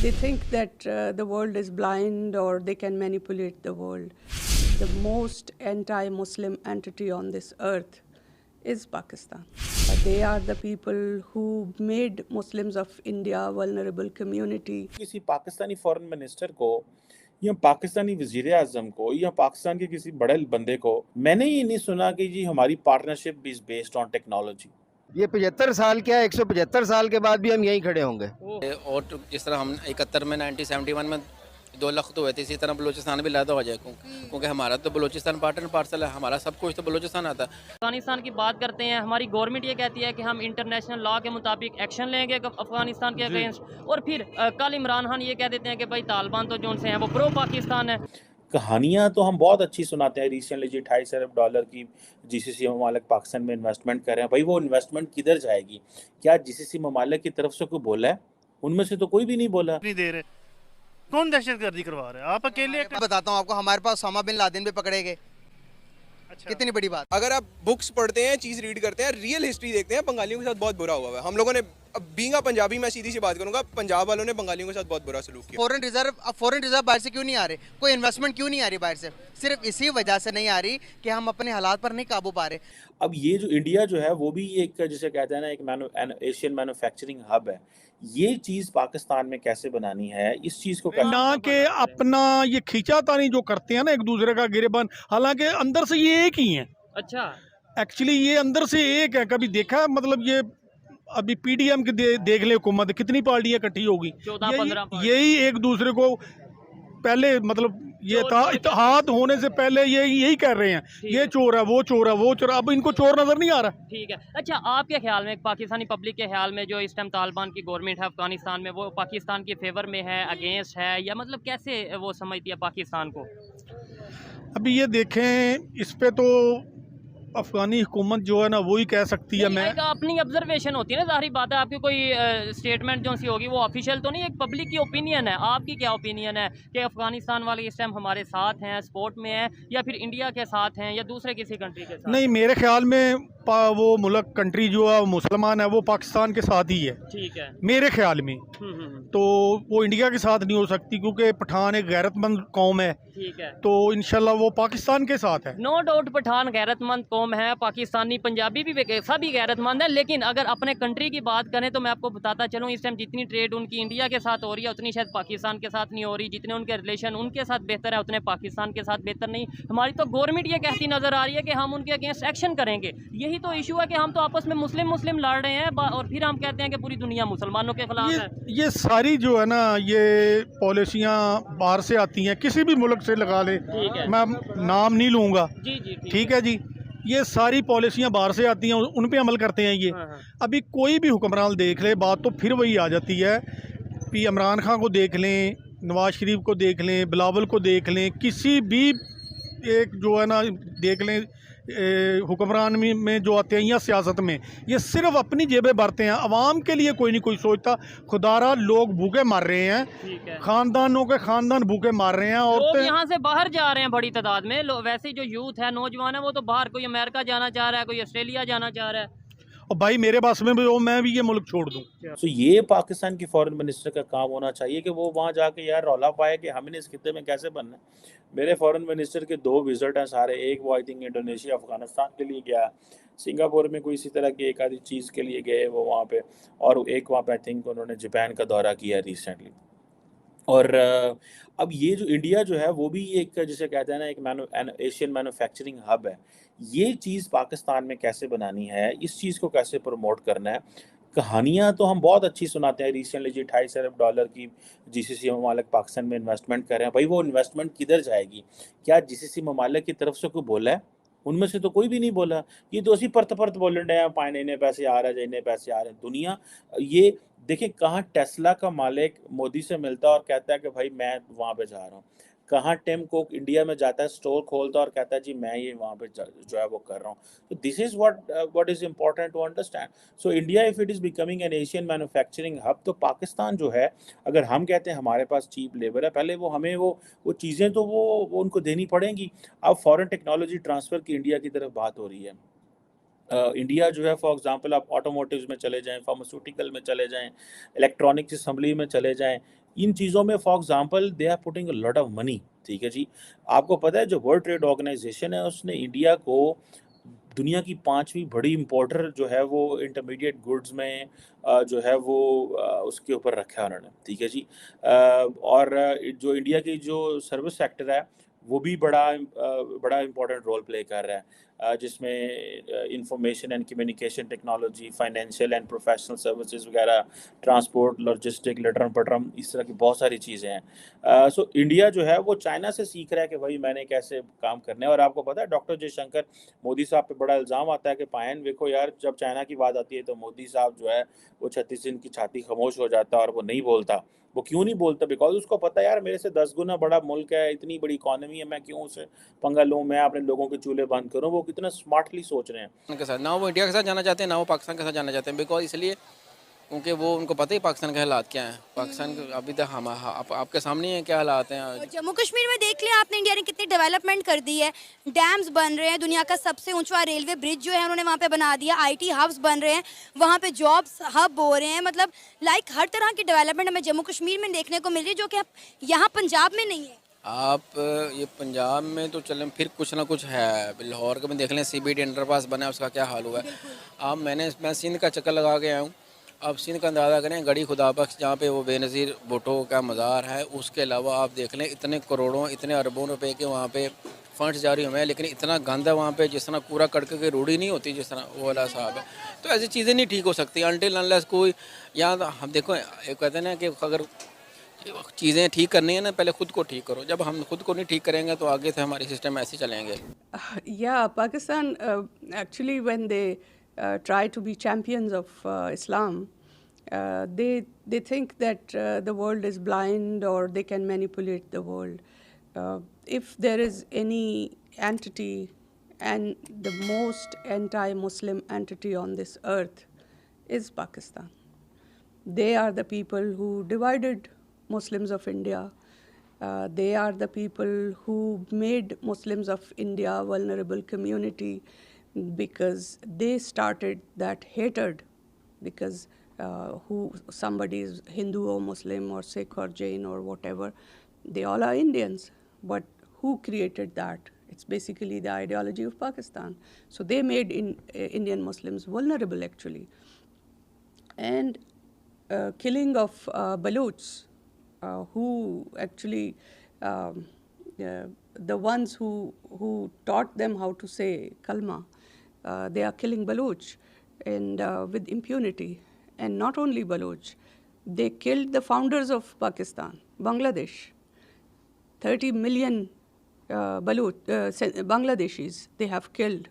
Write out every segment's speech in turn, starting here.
They think that the world is blind or they can manipulate the world. The most anti-Muslim entity on this earth is Pakistan. They are the people who made Muslims of India a vulnerable community. किसी Pakistani foreign minister को या पाकिस्तानी वजीर आजम को या पाकिस्तान के किसी बड़े बंदे को मैंने ये नहीं सुना कि जी हमारी partnership is based on technology. ये 75 साल क्या 175 साल के बाद भी हम यहीं खड़े होंगे। और जिस तरह हम 71 में 1971 में 2 लाख तो हुए थे, इसी तरह बलूचिस्तान भी लादा हो जाए, क्योंकि हमारा तो बलूचिस्तान पार्ट एंड पार्सल है, हमारा सब कुछ तो बलूचिस्तान आता है। अफगानिस्तान की बात करते हैं, हमारी गवर्नमेंट ये कहती है कि हम इंटरनेशनल लॉ के मुताबिक एक्शन लेंगे अफगानिस्तान के अगेंस्ट, और फिर कल इमरान खान ये कह देते हैं कि भाई तालिबान तो जो उनसे हैं वो प्रो पाकिस्तान है। कहानियां तो हम बहुत अच्छी सुनाते हैं। रिसेंटली जी $2.5 अरब की जीसीसी ममालिक पाकिस्तान में इन्वेस्टमेंट कर रहे हैं। भाई वो इन्वेस्टमेंट किधर जाएगी? क्या जीसीसी ममालिक की तरफ से कोई बोला है? उनमें से तो कोई भी नहीं बोला। नहीं दे रहे, कौन दहशतगर्दी करवा रहा है? आप अकेले। बताता हूँ आपको, हमारे पास ओसामा बिन लादेन भी पकड़े गए। अच्छा। कितनी बड़ी बात। अगर आप बुक्स पढ़ते हैं, चीज़ रीड करते हैं, रियल हिस्ट्री देखते हैं, बंगालियों के साथ बहुत बुरा हुआ है। हम लोगों ने, अब बीइंग पंजाबी मैं सीधी सी बात करूंगा, पंजाब वालों ने बंगालियों के साथ बहुत बुरा सलूक किया। फॉरेन रिजर्व बाहर से क्यों नहीं आ रहे? कोई इन्वेस्टमेंट क्यों नहीं आ रही बाहर से? सिर्फ इसी वजह से नहीं आ रही कि हम अपने हालात पर नहीं काबू पा रहे। अब ये जो इंडिया जो है वो भी एक जिसे कहते हैं ना एक एशियन मैन्युफैक्चरिंग हब है। ये चीज पाकिस्तान में कैसे बनानी है, इस चीज को कैसे ना के अपना ये खींचातानी जो करते हैं ना एक दूसरे का गिरेबान, हालांकि अंदर से ये एक ही है। अच्छा, एक्चुअली ये अंदर से एक है। कभी देखा मतलब ये अभी पीडीएम के देख ले हुकूमत कितनी पार्टियां इकट्ठी होगी, 14-15 यही एक दूसरे को पहले मतलब ये था इत्तेहाद होने से पहले यही कह रहे हैं ये चोर है वो चोर है वो चोर है। अब इनको चोर नजर नहीं आ रहा। ठीक है। अच्छा, आपके ख्याल में, पाकिस्तानी पब्लिक के ख्याल में, जो इस टाइम तालिबान की गवर्नमेंट है अफगानिस्तान में, वो पाकिस्तान के फेवर में है, अगेंस्ट है, या मतलब कैसे वो समझती है पाकिस्तान को? अभी ये देखें, इस पे तो अफगानी हुकूमत जो है ना वही कह सकती है। मैं अपनी ऑब्जर्वेशन होती है ना, जाहिर बात है, आपकी कोई स्टेटमेंट जो सी होगी वो ऑफिशियल तो नहीं, एक पब्लिक की ओपिनियन है। आपकी क्या ओपिनियन है कि अफगानिस्तान वाले इस टाइम हमारे साथ हैं, सपोर्ट में हैं, या फिर इंडिया के साथ हैं, या दूसरे किसी कंट्री के साथ? नहीं, मेरे ख्याल में वो मुल्क कंट्री जो है मुसलमान है वो पाकिस्तान के साथ ही है। ठीक है, मेरे ख्याल में। तो वो इंडिया के साथ नहीं हो सकती, क्योंकि पठान एक गैरतमंद कौम है। ठीक है, तो इंशाल्लाह वो पाकिस्तान के साथ है। नो डाउट पठान गैरतमंद कौम है, पाकिस्तानी पंजाबी भी सभी गैरतमंद है। लेकिन अगर अपने कंट्री की बात करें तो मैं आपको बताता चलूँ, इस टाइम जितनी ट्रेड उनकी इंडिया के साथ हो रही है उतनी शायद पाकिस्तान के साथ नहीं हो रही। जितने उनके रिलेशन उनके साथ बेहतर है उतने पाकिस्तान के साथ बेहतर नहीं। हमारी तो गवर्नमेंट ये कहती नजर आ रही है कि हम उनके अगेंस्ट एक्शन करेंगे। यही तो इशू है कि हम तो आपस में मुस्लिम लड़ रहे हैं, और फिर हम कहते हैं कि पूरी दुनिया मुसलमानों के खिलाफ है। ये सारी जो है ना ये पॉलिसियाँ बाहर से आती हैं, किसी भी मुल्क से लगा ले, मैं नाम नहीं लूँगा। जी, ठीक है जी, ये सारी पॉलिसियाँ बाहर से आती हैं, उन पे अमल करते हैं ये। अभी कोई भी हुक्मरान देख ले, बात तो फिर वही आ जाती है। कि इमरान खान को देख लें, नवाज शरीफ को देख लें, बिलावल को देख लें, किसी भी एक जो है ना देख लें हुक्मरान में जो आते हैं या सियासत में, ये सिर्फ अपनी जेबें भरते हैं, आवाम के लिए कोई नहीं कोई सोचता। खुदारा लोग भूखे मर रहे हैं, खानदानों के खानदान भूखे मर रहे हैं, और यहाँ से बाहर जा रहे हैं बड़ी तादाद में। वैसे जो यूथ है, नौजवान है, वो तो बाहर, कोई अमेरिका जाना चाह रहा है, कोई ऑस्ट्रेलिया जाना चाह रहा है। और भाई मेरे पास में भी हो, मैं भी ये मुल्क छोड़ दूं। तो ये पाकिस्तान की फॉरेन मिनिस्टर का काम होना चाहिए कि वो वहाँ जाके यार रौला पाए कि हमने इस खित्ते में कैसे बनना है। मेरे फॉरेन मिनिस्टर के 2 विजिट हैं सारे। एक वो आई थिंक इंडोनेशिया अफगानिस्तान के लिए गया, सिंगापुर में कोई इसी तरह की एक आधी चीज़ के लिए गए वो वहाँ पे, और एक वहाँ पे आई थिंक उन्होंने जापान का दौरा किया रिसेंटली। और अब ये जो इंडिया जो है वो भी एक जिसे कहते हैं ना एक एशियन मैन्युफैक्चरिंग हब है। ये चीज़ पाकिस्तान में कैसे बनानी है, इस चीज़ को कैसे प्रमोट करना है। कहानियां तो हम बहुत अच्छी सुनाते हैं। रिसेंटली जी $2.5 अरब की जीसीसी ममालिक पाकिस्तान में इन्वेस्टमेंट कर रहे हैं। भाई वो इन्वेस्टमेंट किधर जाएगी? क्या जीसीसी ममालिक की तरफ से कोई बोला है? उनमें से तो कोई भी नहीं बोला। ये तो असी परत बोलन रहे हैं, पाए इन्ने पैसे आ रहे हैं, इन्ने पैसे आ रहे हैं। दुनिया ये देखिए, कहाँ टेस्ला का मालिक मोदी से मिलता है और कहता है कि भाई मैं वहाँ पे जा रहा हूँ। कहाँ टिम कुक इंडिया में जाता है, स्टोर खोलता है और कहता है जी मैं ये वहाँ पे जो है वो कर रहा हूँ। तो this is what is important to understand. So India if it is becoming an Asian manufacturing hub, तो पाकिस्तान जो है, अगर हम कहते हैं हमारे पास चीप लेबर है, पहले वो हमें वो चीज़ें तो वो उनको देनी पड़ेंगी। अब फॉरेन टेक्नोलॉजी ट्रांसफ़र की इंडिया की तरफ बात हो रही है। इंडिया जो है फॉर एग्जांपल आप ऑटोमोटिव्स में चले जाएं, फार्मास्यूटिकल में चले जाएं, इलेक्ट्रॉनिक्स असेंबली में चले जाएं, इन चीज़ों में for example they are putting a lot of money, ठीक है जी। आपको पता है जो वर्ल्ड ट्रेड ऑर्गेनाइजेशन है उसने इंडिया को दुनिया की 5वीं बड़ी इम्पोर्टर जो है वो इंटरमीडिएट गुड्स में जो है वो उसके ऊपर रखा है उन्होंने, ठीक है जी। और जो इंडिया की जो सर्विस सेक्टर है वो भी बड़ा इम्पोर्टेंट रोल प्ले कर रहा है, जिसमें information and communication technology, financial and professional services वगैरह, ट्रांसपोर्ट, लॉजिस्टिक, लटरम पटरम, इस तरह की बहुत सारी चीज़ें हैं। सो इंडिया जो है वो चाइना से सीख रहा है कि भाई मैंने कैसे काम करना है। और आपको पता है डॉक्टर जयशंकर मोदी साहब पे बड़ा इल्ज़ाम आता है कि पायन देखो यार, जब चाइना की बात आती है तो मोदी साहब जो है वो 36 दिन की छाती खामोश हो जाता है और वो नहीं बोलता। वो क्यों नहीं बोलता? बिकॉज उसको पता है यार मेरे से 10 गुना बड़ा मुल्क है, इतनी बड़ी इकॉनमी है, मैं क्यों उसे पंगा लूँ, मैं अपने लोगों के चूल्हे बंद करूँ। वो कितना स्मार्टली सोच रहे हैं। उनके साथ ना वो इंडिया के साथ जाना चाहते हैं ना वो पाकिस्तान के साथ जाना चाहते हैं, बिकॉज इसलिए क्योंकि वो उनको पता ही पाकिस्तान के हालात क्या हैं। पाकिस्तान के अभी तक हम आपके सामने ही हैं क्या हालात हैं। और जम्मू कश्मीर में देख लिया आपने इंडिया ने कितनी डेवलपमेंट कर दी है, डैम्स बन रहे हैं, दुनिया का सबसे ऊंचा रेलवे ब्रिज जो है उन्होंने वहाँ पे बना दिया, आईटी हब्स बन रहे हैं, वहाँ पे जॉब्स हब हो रहे हैं, मतलब लाइक हर तरह की डेवलपमेंट हमें जम्मू कश्मीर में देखने को मिल रही है जो कि यहाँ पंजाब में नहीं है। आप ये पंजाब में तो चलें फिर कुछ ना कुछ है। लाहौर के में देख लें CBD अंडरपास बना है, उसका क्या हाल हुआ है। अब मैं सिंध का चक्कर लगा के आया हूँ। अब सिंध का अंदाज़ा करें, गढ़ी खुदाबख्श जहाँ पे वो बेनज़ीर भुट्टो का मज़ार है, उसके अलावा आप देख लें इतने करोड़ों इतने अरबों रुपए के वहाँ पे फंड्स जारी हुए हैं, लेकिन इतना गंद है वहाँ पे, जिस तरह कूड़ा कड़के की रूढ़ी नहीं होती जिस तरह वो वाला साहब है। तो ऐसी चीज़ें नहीं ठीक हो सकती अनटिल अनलेस कोई यहाँ हम देखो ये कहते हैं ना कि अगर चीज़ें ठीक करनी है ना पहले खुद को ठीक करो। जब हम खुद को नहीं ठीक करेंगे तो आगे से हमारे सिस्टम ऐसे चलेंगे। Yeah, Pakistan actually, when they try to be champions of Islam, they think that the world is blind or they can manipulate the world. If there is any entity, and the most anti-Muslim entity on this earth is Pakistan. They are the people who divided Muslims of India. They are the people who made Muslims of India a vulnerable community because they started that hatred because who somebody is Hindu or Muslim or Sikh or Jain or whatever, they all are Indians. But who created that? It's basically the ideology of Pakistan. So they made Indian Muslims vulnerable actually. And killing of Balochs, who actually the ones who taught them how to say kalma, they are killing Baloch and with impunity. And not only Baloch, they killed the founders of Pakistan, Bangladesh. 30 million Bangladeshis they have killed,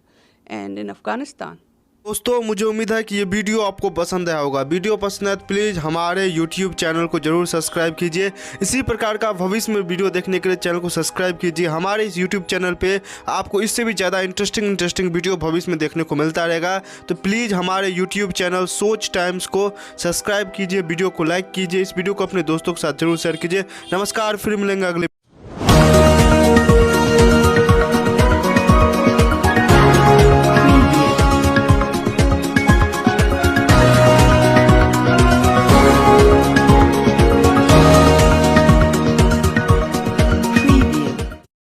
and in Afghanistan. दोस्तों मुझे उम्मीद है कि ये video आपको पसंद आया होगा। वीडियो पसंद है तो प्लीज़ हमारे YouTube चैनल को जरूर सब्सक्राइब कीजिए। इसी प्रकार का भविष्य में वीडियो देखने के लिए चैनल को सब्सक्राइब कीजिए। हमारे इस YouTube चैनल पे आपको इससे भी ज़्यादा इंटरेस्टिंग वीडियो भविष्य में देखने को मिलता रहेगा। तो प्लीज़ हमारे YouTube चैनल सोच टाइम्स को सब्सक्राइब कीजिए, वीडियो को लाइक कीजिए, इस वीडियो को अपने दोस्तों के साथ जरूर शेयर कीजिए। नमस्कार, फिर मिलेंगे अगले